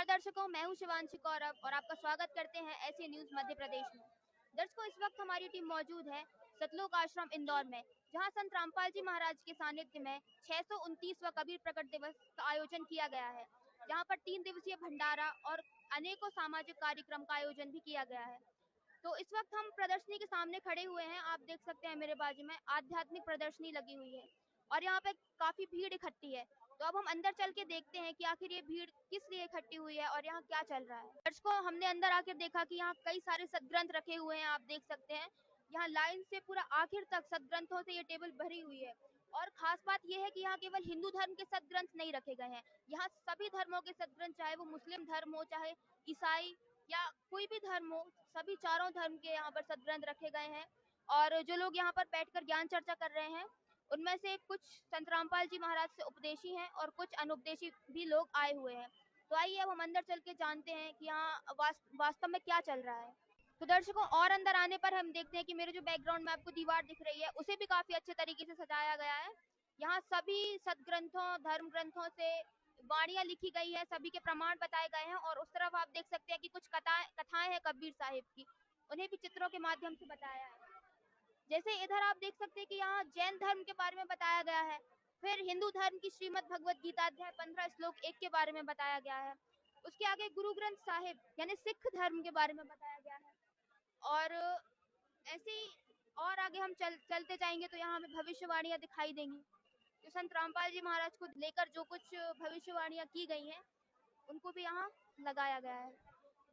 दर्शकों, मैं हूं शिवांशी कौरव और आपका स्वागत करते हैं ऐसी न्यूज मध्य प्रदेश में। दर्शकों, इस वक्त हमारी टीम मौजूद है सतलोक आश्रम इंदौर में, जहां संत रामपाल जी महाराज के सानिध्य में 629वां कबीर प्रकट दिवस का आयोजन किया गया है, जहां पर 3 दिवसीय भंडारा और अनेकों सामाजिक कार्यक्रम का आयोजन भी किया गया है। तो इस वक्त हम प्रदर्शनी के सामने खड़े हुए हैं। आप देख सकते हैं मेरे बाजू में आध्यात्मिक प्रदर्शनी लगी हुई है और यहाँ पे काफी भीड़ इकट्ठी है। तो अब हम अंदर चल के देखते हैं कि आखिर ये भीड़ किस लिए इकट्ठी हुई है और यहाँ क्या चल रहा है। दर्शकों, हमने अंदर आकर देखा कि यहाँ कई सारे सदग्रंथ रखे हुए हैं। आप देख सकते हैं यहाँ लाइन से पूरा आखिर तक सदग्रंथों से ये टेबल भरी हुई है। और खास बात यह है कि यहाँ केवल हिंदू धर्म के सदग्रंथ नहीं रखे गए हैं, यहाँ सभी धर्मों के सदग्रंथ, चाहे वो मुस्लिम धर्म हो, चाहे ईसाई या कोई भी धर्म हो, सभी चारों धर्म के यहाँ पर सदग्रंथ रखे गए हैं। और जो लोग यहाँ पर बैठकर ज्ञान चर्चा कर रहे हैं, उनमें से कुछ संत रामपाल जी महाराज से उपदेशी हैं और कुछ अनुपदेशी भी लोग आए हुए हैं। तो आइए अब हम अंदर चल के जानते हैं कि यहाँ वास्तव में क्या चल रहा है। तो दर्शकों, और अंदर आने पर हम देखते हैं कि मेरे जो बैकग्राउंड में आपको दीवार दिख रही है, उसे भी काफी अच्छे तरीके से सजाया गया है। यहाँ सभी सदग्रंथों, धर्म ग्रंथों से वाणियां लिखी गई है, सभी के प्रमाण बताए गए हैं। और उस तरफ आप देख सकते हैं कि कुछ कथाएं हैं कबीर साहिब की, उन्हें भी चित्रों के माध्यम से बताया है। जैसे इधर आप देख सकते हैं कि यहाँ जैन धर्म के बारे में बताया गया है, फिर हिंदू धर्म की श्रीमद् भगवत गीता अध्याय 15 श्लोक 1 के बारे में बताया गया है। उसके आगे गुरु ग्रंथ साहिब यानी सिख धर्म के बारे में बताया गया है। और ऐसे ही और आगे हम चलते जाएंगे तो यहाँ हमें भविष्यवाणियां दिखाई देंगी। जो संत रामपाल जी महाराज को लेकर जो कुछ भविष्यवाणियां की गई हैं, उनको भी यहाँ लगाया गया है।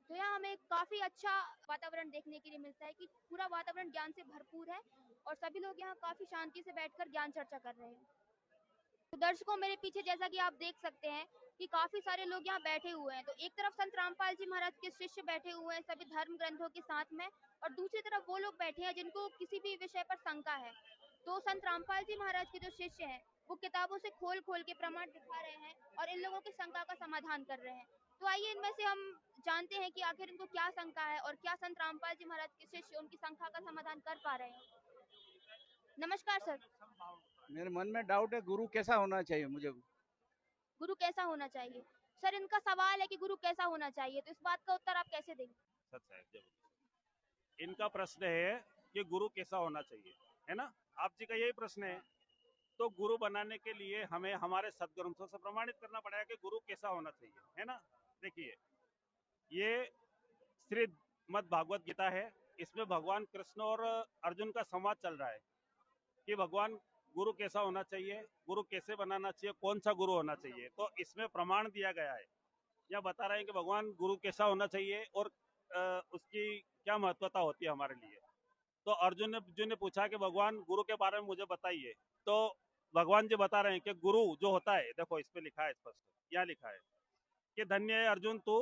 तो यहाँ हमें काफी अच्छा वातावरण देखने के लिए मिलता है कि पूरा वातावरण ज्ञान से भरपूर है और सभी लोग यहाँ काफी शांति से बैठकर ज्ञान चर्चा कर रहे हैं। तो दर्शकों, मेरे पीछे जैसा कि आप देख सकते हैं कि काफी सारे लोग यहाँ बैठे हुए हैं। तो एक तरफ संत रामपाल जी महाराज के शिष्य बैठे हुए हैं सभी धर्म ग्रंथों के साथ में, और दूसरी तरफ वो लोग बैठे हैं जिनको किसी भी विषय पर शंका है। तो संत रामपाल जी महाराज के जो शिष्य हैं, वो किताबों से खोल खोल के प्रमाण दिखा रहे हैं और इन लोगों की शंका का समाधान कर रहे हैं। तो आइए इनमें से हम जानते हैं कि आखिर इनको क्या शंका है और क्या संत रामपाल जी महाराज के शिष्य उनकी शंका का समाधान कर पा रहे हैं। नमस्कार सर। मेरे मन में डाउट है, गुरु कैसा होना चाहिए मुझे। गुरु कैसा होना चाहिए? सर, इनका सवाल है कि गुरु कैसा होना चाहिए, तो इस बात का उत्तर आप कैसे देंगे? सच है, जरूर इनका प्रश्न है कि गुरु कैसा होना चाहिए, है ना। आप जी का यही प्रश्न है। तो गुरु बनाने के लिए हमें हमारे सदग्रंथों से प्रमाणित करना पड़ेगा कि गुरु कैसा होना चाहिए, है ना। देखिए, ये श्रीमद् भागवत गीता है। इसमें भगवान कृष्ण और अर्जुन का संवाद चल रहा है कि भगवान गुरु कैसा होना चाहिए, गुरु कैसे बनाना चाहिए, कौन सा गुरु होना चाहिए। तो इसमें प्रमाण दिया गया है, या बता रहे हैं कि भगवान गुरु कैसा होना चाहिए और उसकी क्या महत्वता होती है हमारे लिए। तो अर्जुन ने पूछा कि भगवान गुरु के बारे में मुझे बताइए। तो भगवान जी बता रहे हैं कि गुरु जो होता है, देखो इस पे लिखा है स्पष्ट, यहाँ लिखा है कि धन्य है अर्जुन तू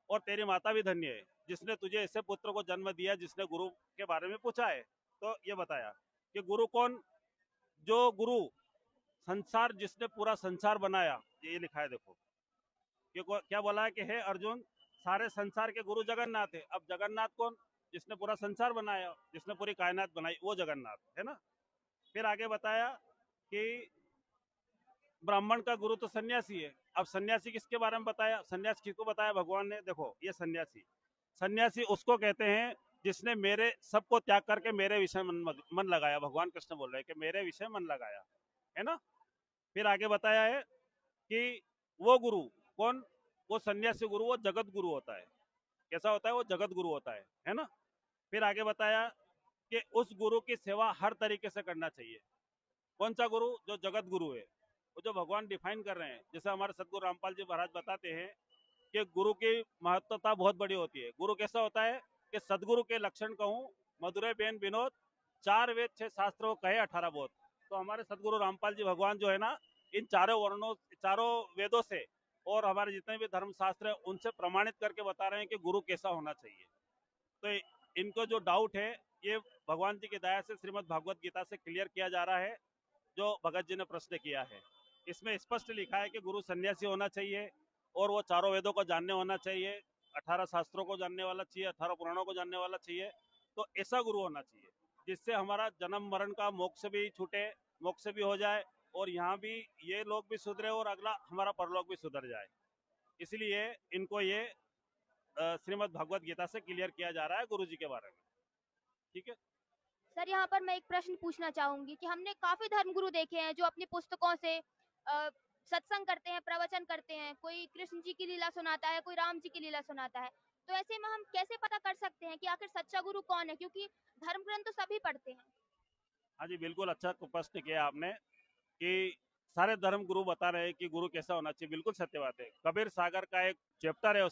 और तेरी माता भी धन्य है, जिसने तुझे ऐसे पुत्र को जन्म दिया जिसने गुरु के बारे में पूछा है। तो ये बताया कि गुरु कौन, जो गुरु संसार, जिसने पूरा संसार बनाया, ये लिखा है। देखो क्या बोला है कि हे अर्जुन, सारे संसार के गुरु जगन्नाथ है। अब जगन्नाथ कौन? जिसने पूरा संसार बनाया, जिसने पूरी कायनात बनाई, वो जगन्नाथ है ना। फिर आगे बताया कि ब्राह्मण का गुरु तो सन्यासी है। अब सन्यासी किसके बारे में बताया, सन्यासी किसको बताया भगवान ने? देखो, ये सन्यासी उसको कहते हैं जिसने मेरे सबको त्याग करके मेरे विषय मन लगाया। भगवान कृष्ण बोल रहे हैं कि मेरे विषय मन लगाया, है ना। फिर आगे बताया है कि वो गुरु कौन, वो सन्यासी गुरु, वो जगत गुरु होता है। कैसा होता है? वो जगत गुरु होता है ना। फिर आगे बताया कि उस गुरु की सेवा हर तरीके से करना चाहिए। कौन सा गुरु? जो जगत गुरु है, वो जो भगवान डिफाइन कर रहे हैं। जैसे हमारे सदगुरु रामपाल जी महाराज बताते हैं कि गुरु की महत्वता बहुत बड़ी होती है। गुरु कैसा होता है कि सदगुरु के लक्षण कहूँ, मधुरे बेन विनोद, 4 वेद 6 शास्त्रों कहे 18 बोध। तो हमारे सदगुरु रामपाल जी भगवान जो है ना, इन चारों वेदों से और हमारे जितने भी धर्म शास्त्र है उनसे प्रमाणित करके बता रहे हैं कि गुरु कैसा होना चाहिए। तो इनको जो डाउट है, ये भगवान जी की दया से श्रीमद् भागवत गीता से क्लियर किया जा रहा है, जो भगत जी ने प्रश्न किया है। इसमें स्पष्ट लिखा है कि गुरु सन्यासी होना चाहिए और वो चारों वेदों को जानने होना चाहिए, 18 शास्त्रों को जानने वाला चाहिए, 18 पुराणों को जानने वाला चाहिए। तो ऐसा गुरु होना चाहिए जिससे हमारा जन्म मरण का मोक्ष भी छूटे, मोक्ष भी हो जाए, और यहाँ भी ये लोग भी सुधरे और अगला हमारा परलोक भी सुधर जाए। इसलिए इनको ये श्रीमद् भगवत गीता से क्लियर किया जा रहा है गुरुजी के बारे में। ठीक है सर, यहाँ पर मैं एक प्रश्न पूछना चाहूंगी कि हमने काफी धर्मगुरु देखे हैं जो अपनी पुस्तकों से सत्संग करते हैं, प्रवचन करते हैं। कोई कृष्ण जी की लीला सुनाता है, कोई राम जी की लीला सुनाता है। तो ऐसे में हम कैसे पता कर सकते हैं कि आखिर सच्चा गुरु कौन है, क्योंकि धर्म ग्रंथ तो सभी पढ़ते हैं। हाँ जी, बिल्कुल अच्छा प्रश्न किया आपने कि सारे धर्म गुरु बता रहे हैं कि गुरु कैसा होना चाहिए। बिल्कुल सत्य बात है। कबीर सागर का एक चैप्टर है,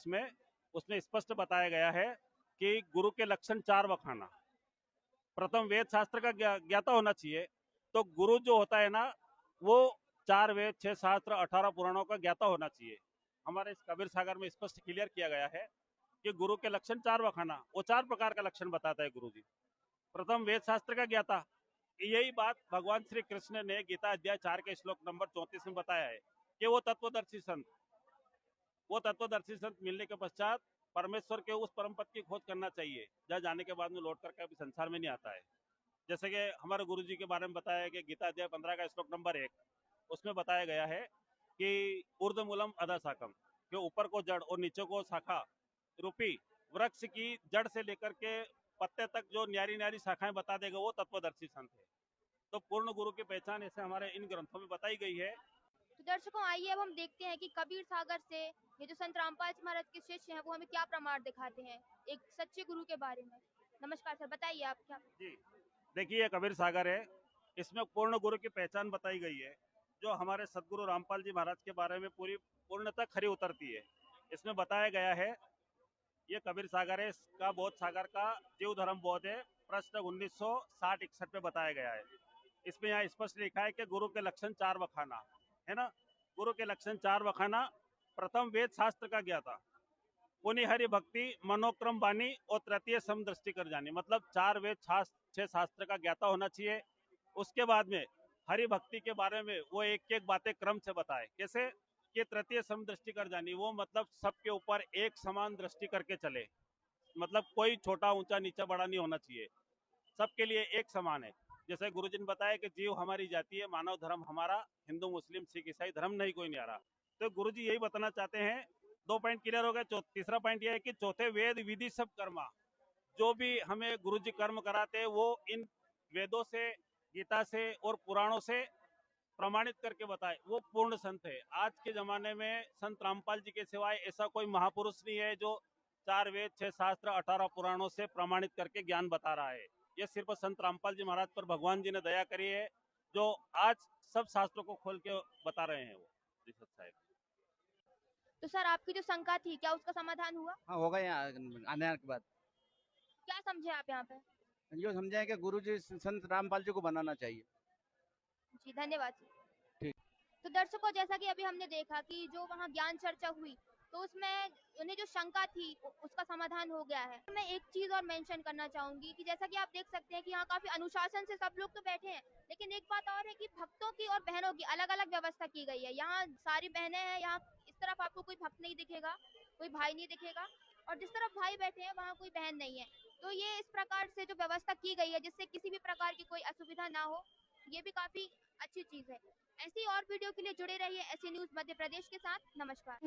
उसमें स्पष्ट बताया गया है कि गुरु के लक्षण 4 बखाना। प्रथम वेद शास्त्र का ज्ञाता होना चाहिए। तो गुरु जो होता है ना, वो 4 वेद, 6 शास्त्र, 18 पुराणों का ज्ञाता होना चाहिए। हमारे इस कबीर सागर में स्पष्ट क्लियर किया गया है कि गुरु के लक्षण 4 बखाना। वो 4 प्रकार का लक्षण बताता है गुरु जी। प्रथम वेद शास्त्र का ज्ञाता, यही बात भगवान श्री कृष्ण ने गीता अध्याय 4 के श्लोक नंबर 34 में बताया है कि वो तत्वदर्शी संत मिलने के पश्चात परमेश्वर के उस परम पद की खोज करना चाहिए जहाँ जाने के बाद में लौट कर कभी संसार में नहीं आता है। जैसे कि हमारे गुरु जी के बारे में बताया है कि गीता अध्याय 15 का श्लोक नंबर 1, उसमें बताया गया है कि ऊर्ध्वमूलम अधः शाखम, के ऊपर को जड़ और नीचे को शाखा रूपी वृक्ष की जड़ से लेकर के पत्ते तक जो न्यारी न्यारी शाखाएं बता देगा, वो तत्वदर्शी संत है। तो पूर्ण गुरु की पहचान ऐसे हमारे इन ग्रंथों में बताई गई है। तो दर्शकों, आइए अब हम देखते हैं कि कबीर सागर से ये जो संत रामपाल जी महाराज के शिष्य हैं वो हमें क्या प्रमाण दिखाते हैं एक सच्चे गुरु के बारे में। नमस्कार सर, बताइए आप क्या। जी, देखिए कबीर सागर है, इसमें पूर्ण गुरु की पहचान बताई गई है जो हमारे सदगुरु रामपाल जी महाराज के बारे में पूरी पूर्णतः खरी उतरती है। इसमें बताया गया है, ये कबीर सागर है, इसका बौद्ध सागर का जीव धर्म बौद्ध है, प्रश्न 1960-61 में बताया गया है। इसमें यहाँ स्पष्ट लिखा है कि गुरु के लक्षण 4 बखाना है ना। गुरु के लक्षण 4 बखाना। प्रथम वेद शास्त्र का ज्ञाता, पुनि हरि भक्ति मनोक्रम बानी और तृतीय समदृष्टि कर जानी। मतलब 4 वेद 6 शास्त्र का ज्ञाता होना चाहिए। उसके बाद में हरि भक्ति के बारे में वो एक एक बातें क्रम से बताए। कैसे कि तृतीय समदृष्टि कर जानी, वो मतलब सबके ऊपर एक समान दृष्टि करके चले। मतलब कोई छोटा ऊंचा नीचा बड़ा नहीं होना चाहिए, सबके लिए एक समान है। जैसे गुरुजी ने बताया कि जीव हमारी जाति है, मानव धर्म हमारा, हिंदू मुस्लिम सिख ईसाई धर्म नहीं कोई नहीं आ रहा। तो गुरुजी यही बताना चाहते हैं। 2 पॉइंट क्लियर हो गए। तीसरा पॉइंट यह है कि चौथे वेद विधि सब कर्मा, जो भी हमें गुरुजी कर्म कराते हैं वो इन वेदों से, गीता से और पुराणों से प्रमाणित करके बताए, वो पूर्ण संत है। आज के जमाने में संत रामपाल जी के सिवाय ऐसा कोई महापुरुष नहीं है जो 4 वेद 6 शास्त्र 18 पुराणों से प्रमाणित करके ज्ञान बता रहा है। ये सिर्फ संत रामपाल जी महाराज पर भगवान जी ने दया करी है, जो आज सब शास्त्रों को खोल के बता रहे हैं। वो जी साहब। तो सर, आपकी जो शंका थी, क्या उसका समाधान हुआ? हाँ, होगा यहाँ आने के बाद। क्या समझे आप यहाँ पे? यो समझाएं कि गुरु जी संत रामपाल जी को बनाना चाहिए। जी, धन्यवाद सर। ठीक। तो दर्शकों, जैसा कि अभी हमने देखा कि जो वहाँ ज्ञान चर्चा हुई, तो उसमें उन्हें जो शंका थी उसका समाधान हो गया है। मैं एक चीज और मेंशन करना चाहूंगी कि जैसा कि आप देख सकते हैं कि यहाँ काफी अनुशासन से सब लोग तो बैठे हैं, लेकिन एक बात और है कि भक्तों की और बहनों की अलग अलग व्यवस्था की गई है। यहाँ सारी बहनें हैं, यहाँ इस तरफ आपको कोई भक्त नहीं दिखेगा, कोई भाई नहीं दिखेगा, और जिस तरफ भाई बैठे हैं वहाँ कोई बहन नहीं है। तो ये इस प्रकार से जो व्यवस्था की गई है जिससे किसी भी प्रकार की कोई असुविधा ना हो, ये भी काफी अच्छी चीज है। ऐसी और वीडियो के लिए जुड़े रहिए ऐसी न्यूज मध्य प्रदेश के साथ। नमस्कार।